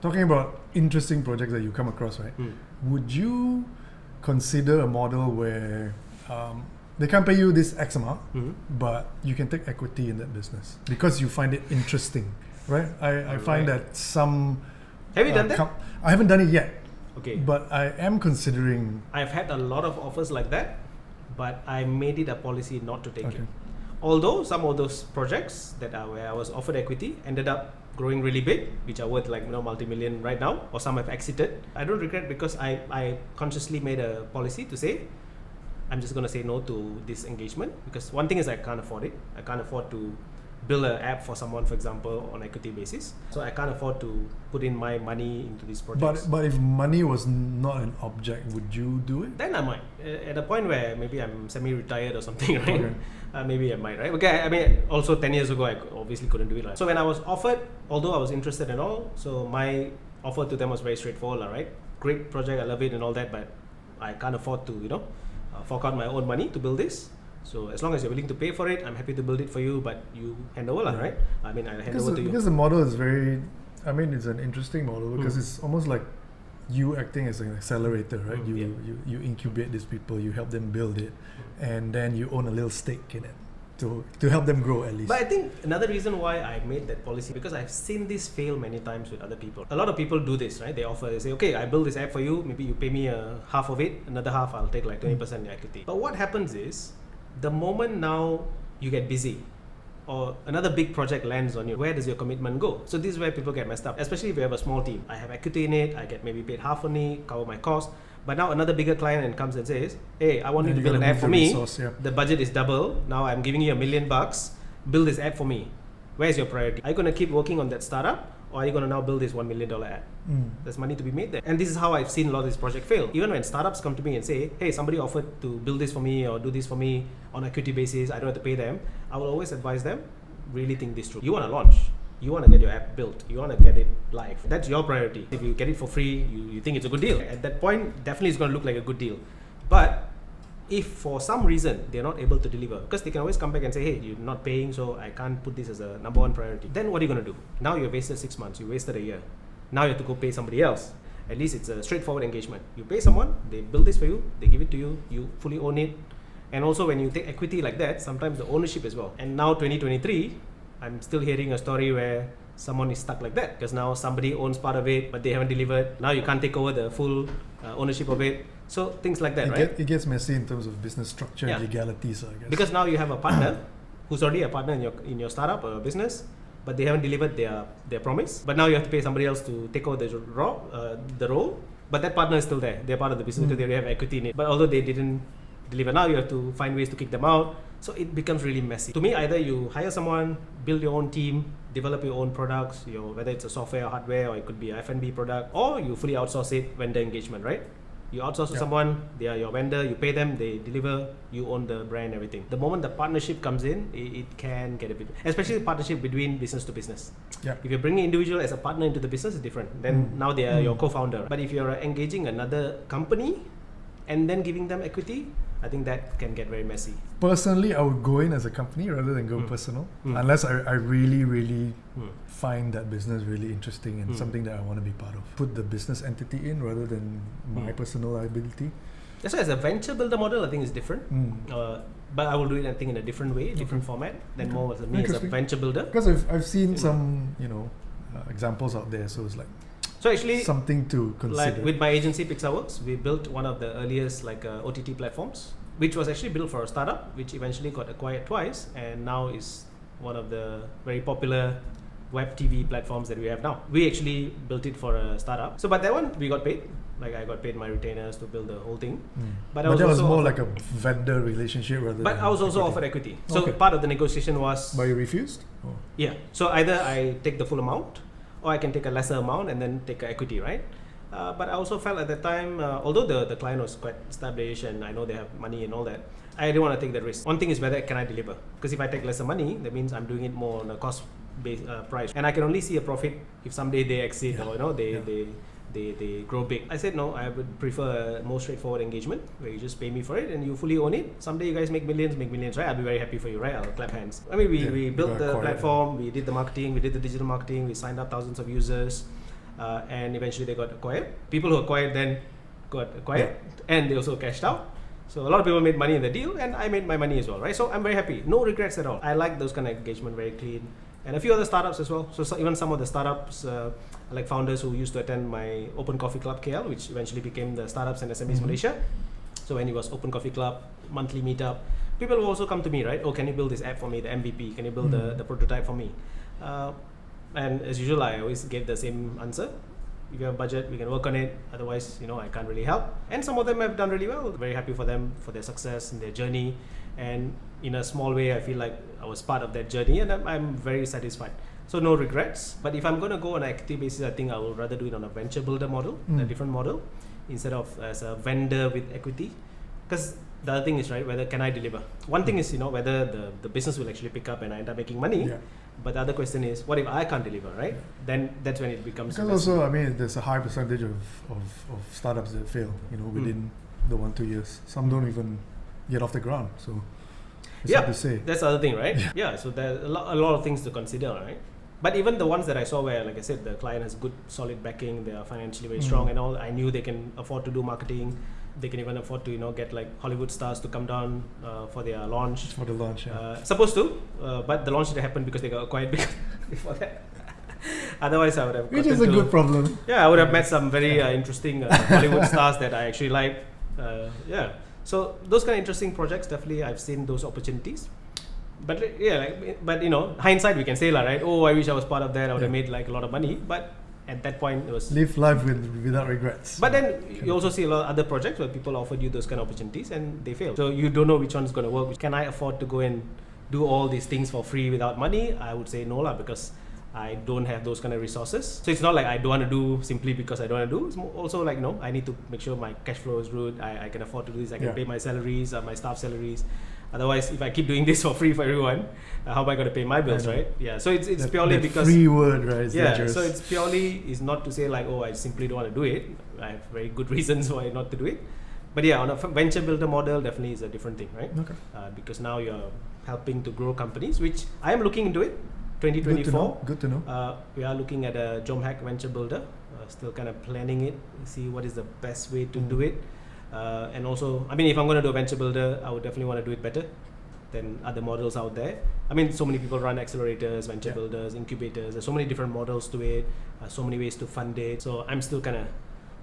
talking about interesting projects that you come across, right? Would you consider a model where they can't pay you this X amount, but you can take equity in that business because you find it interesting, right? I find that some... Have you done that? I haven't done it yet. Okay. But I am considering... I've had a lot of offers like that, but I made it a policy not to take it. Although some of those projects that where I was offered equity ended up growing really big, which are worth like multi-million right now, or some have exited. I don't regret because I consciously made a policy to say, I'm just going to say no to this engagement, because one thing is I can't afford it. I can't afford to build an app for someone, for example, on equity basis. So I can't afford to put in my money into these projects. But if money was not an object, would you do it? Then I might. At a point where maybe I'm semi-retired or something, right? Maybe I might, right? Okay, I mean, also 10 years ago, I obviously couldn't do it. Right? So when I was offered, although I was interested and all, so my offer to them was very straightforward, right? Great project, I love it and all that, but I can't afford to, fork out my own money to build this. So as long as you're willing to pay for it, I'm happy to build it for you, but you hand over, right? I mean, I hand over to you. Because the model is it's an interesting model because it's almost like you acting as an accelerator, right? You incubate these people, you help them build it, and then you own a little stake in it to help them grow at least. But I think another reason why I made that policy, because I've seen this fail many times with other people. A lot of people do this, right? They say, okay, I build this app for you, maybe you pay me half of it, another half I'll take like 20% equity. But what happens is, the moment now you get busy or another big project lands on you, where does your commitment go? So this is where people get messed up, especially if you have a small team. I have equity in it, I get maybe paid half on it, cover my cost. But now another bigger client comes and says, hey, I want you to build an app for me. The budget is double. Now I'm giving you $1 million. Build this app for me. Where's your priority? Are you going to keep working on that startup? Or are you going to now build this $1 million app? There's money to be made there. And this is how I've seen a lot of this project fail. Even when startups come to me and say, hey, somebody offered to build this for me or do this for me on equity basis, I don't have to pay them, I will always advise them, really think this through. You want to launch. You want to get your app built. You want to get it live. That's your priority. If you get it for free, you think it's a good deal. At that point, definitely it's going to look like a good deal. But if for some reason they're not able to deliver, because they can always come back and say, hey, you're not paying, so I can't put this as a number one priority, then what are you going to do? Now you've wasted 6 months, you wasted a year. Now you have to go pay somebody else. At least it's a straightforward engagement. You pay someone, they build this for you, they give it to you, you fully own it. And also when you take equity like that, sometimes the ownership as well. And now 2023, I'm still hearing a story where someone is stuck like that because now somebody owns part of it, but they haven't delivered. Now you can't take over the full ownership of it. So things like that, right? It gets messy in terms of business structure and legalities, I guess. Because now you have a partner who's already a partner in your startup or business, but they haven't delivered their promise. But now you have to pay somebody else to take over the role. But that partner is still there. They're part of the business because they already have equity in it. But although they didn't deliver, now you have to find ways to kick them out. So it becomes really messy. To me, either you hire someone, build your own team, develop your own products, whether it's a software or hardware, or it could be an F&B product, or you fully outsource it, vendor engagement, right? You outsource to someone, they are your vendor, you pay them, they deliver, you own the brand, everything. The moment the partnership comes in, it can get a bit, especially the partnership between business to business. If you're bringing individual as a partner into the business, it's different. Then now they are your co-founder. But if you're engaging another company and then giving them equity, I think that can get very messy. Personally, I would go in as a company rather than go personal, unless I really, really find that business really interesting and something that I want to be part of. Put the business entity in rather than my personal liability. That's why as a venture builder model, I think it's different. But I will do it, I think, in a different way, different format than more as me as a venture builder. Because I've seen some, examples out there, so it's like, so actually, something to consider. Like with my agency Pixarworks, we built one of the earliest OTT platforms, which was actually built for a startup, which eventually got acquired twice, and now is one of the very popular web TV platforms that we have now. We actually built it for a startup. So, but that one we got paid. Like I got paid my retainers to build the whole thing. But that was more like a vendor relationship rather. But I was also offered equity. So part of the negotiation was. But you refused? Yeah. So either I take the full amount, or I can take a lesser amount and then take equity, right? But I also felt at the time, although the client was quite established and I know they have money and all that, I didn't want to take that risk. One thing is whether can I deliver? Because if I take lesser money, that means I'm doing it more on a cost-based price. And I can only see a profit if someday they exit or they grow big. I said no, I would prefer a more straightforward engagement where you just pay me for it and you fully own it. Someday you guys make millions, right? I'll be very happy for you, right? I'll clap hands. I mean, we built the platform, we did the marketing, we did the digital marketing, we signed up thousands of users. and eventually they got acquired. People who acquired then got acquired, and they also cashed out. So a lot of people made money in the deal, and I made my money as well, right? So I'm very happy, no regrets at all. I like those kind of engagement, very clean. And a few other startups as well. So even some of the startups, like founders who used to attend my Open Coffee Club KL, which eventually became the Startups and SMEs Malaysia. So when it was Open Coffee Club, monthly meetup, people will also come to me, right? Oh, can you build this app for me, the MVP? Can you build the prototype for me? And as usual, I always gave the same answer. If you have budget, we can work on it. Otherwise, I can't really help. And some of them have done really well. Very happy for them, for their success and their journey. And in a small way, I feel like I was part of that journey, and I'm very satisfied. So no regrets. But if I'm going to go on an equity basis, I think I will rather do it on a venture builder model, a different model, instead of as a vendor with equity. Because the other thing is, right, whether can I deliver? One thing is, whether the business will actually pick up and I end up making money. Yeah. But the other question is, what if I can't deliver, right? Then that's when it becomes. Because also, there's a high percentage of startups that fail, within the 1-2 years. Some don't even get off the ground. So it's hard to say. That's the other thing, right? Yeah. So there's a lot of things to consider, right? But even the ones that I saw where, like I said, the client has good, solid backing, they are financially very strong and all, I knew they can afford to do marketing. They can even afford to, get like Hollywood stars to come down for their launch. For the launch, yeah. Supposed to, but the launch didn't happen because they got acquired before that. Otherwise, I would have. Which is a good problem. Yeah, I would have met some very interesting Hollywood stars that I actually like. So those kind of interesting projects, definitely, I've seen those opportunities. But hindsight, we can say, right? Oh, I wish I was part of that. I would have made like a lot of money, but at that point, it was live life without regrets. But then you also see a lot of other projects where people offered you those kind of opportunities and they fail. So you don't know which one's going to work. Can I afford to go and do all these things for free without money? I would say no, because I don't have those kind of resources. So it's not like I don't want to do simply because I don't want to do. It's also like, I need to make sure my cash flow is good. I can afford to do this. I can pay my salaries, my staff salaries. Otherwise, if I keep doing this for free for everyone, how am I going to pay my bills, right? Yeah. So it's purely because free word, right? It's dangerous. So it's purely is not to say like, oh, I simply don't want to do it. I have very good reasons why not to do it. But on a venture builder model, definitely is a different thing, right? Okay. Because now you're helping to grow companies, which I am looking into it. 2024. Good to know. We are looking at a JomHack venture builder. Still kind of planning it. See what is the best way to do it. And also, if I'm going to do a venture builder, I would definitely want to do it better than other models out there. So many people run accelerators, venture builders, incubators. There's so many different models to it, so many ways to fund it. So I'm still kind of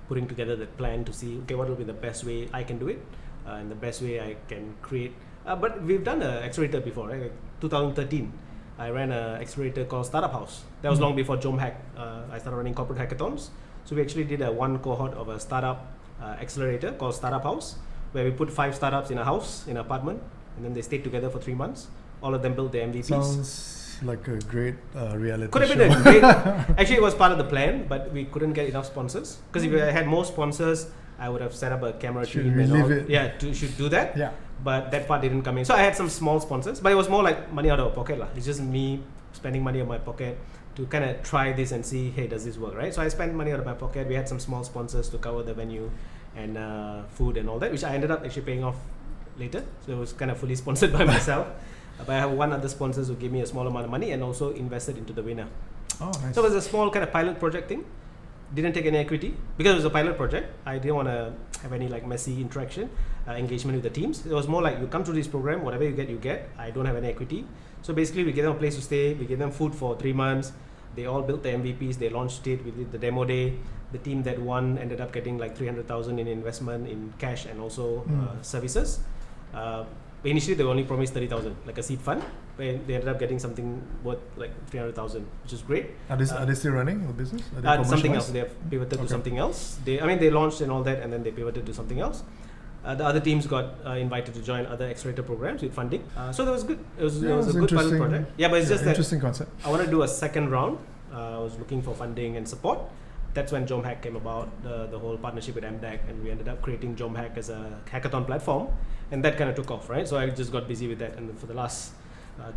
putting together the plan to see, okay, what will be the best way I can do it and the best way I can create. But we've done an accelerator before, right? Like 2013, I ran an accelerator called Startup House. That was long before JomHack. I started running corporate hackathons. So we actually did one cohort of a startup accelerator called Startup House, where we put 5 startups in a house, in an apartment, and then they stayed together for 3 months. All of them built their MVPs. Sounds like a great reality Could have show. been a great. Actually, it was part of the plan, but we couldn't get enough sponsors. Because if I had more sponsors, I would have set up a camera team and all. Yeah, should do that. Yeah. But that part didn't come in. So I had some small sponsors, but it was more like money out of our pocket. It's just me spending money out of my pocket to kind of try this and see, hey, does this work, right? So I spent money out of my pocket. We had some small sponsors to cover the venue and food and all that, which I ended up actually paying off later. So it was kind of fully sponsored by myself. But I have one other sponsors who gave me a small amount of money and also invested into the winner. Oh, nice. So it was a small kind of pilot project thing. Didn't take any equity because it was a pilot project. I didn't want to have any like messy interaction, engagement with the teams. It was more like you come through this program, whatever you get, you get. I don't have any equity. So basically we gave them a place to stay. We gave them food for 3 months. They all built the MVPs. They launched it. We did the demo day. The team that won ended up getting like 300,000 in investment in cash and also services. Initially they were only promised 30,000, like a seed fund. But they ended up getting something worth like 300,000, which is great. Are they still running a business? Something else. They have pivoted to something else. They launched and all that, and then they pivoted to something else. The other teams got invited to join other accelerator programs with funding. So that was good. It was a good pilot project. Yeah, but it's just that interesting concept. I want to do a second round. I was looking for funding and support. That's when JomHack came about, the whole partnership with MDAC, and we ended up creating JomHack as a hackathon platform, and that kind of took off, right? So I just got busy with that, and for the last,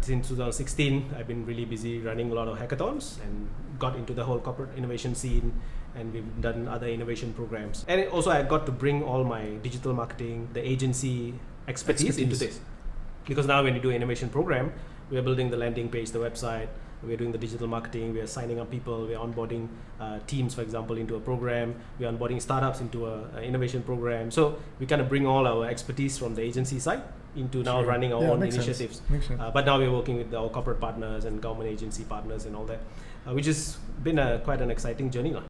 since 2016, I've been really busy running a lot of hackathons and got into the whole corporate innovation scene, and we've done other innovation programs. And also I got to bring all my digital marketing, the agency expertise into this. Because now when you do an innovation program, we are building the landing page, the website, we're doing the digital marketing, we're signing up people, we're onboarding teams, for example, into a program, we're onboarding startups into a innovation program. So we kind of bring all our expertise from the agency side into now running our own initiatives. Makes sense. But now we're working with our corporate partners and government agency partners and all that, which has been quite an exciting journey.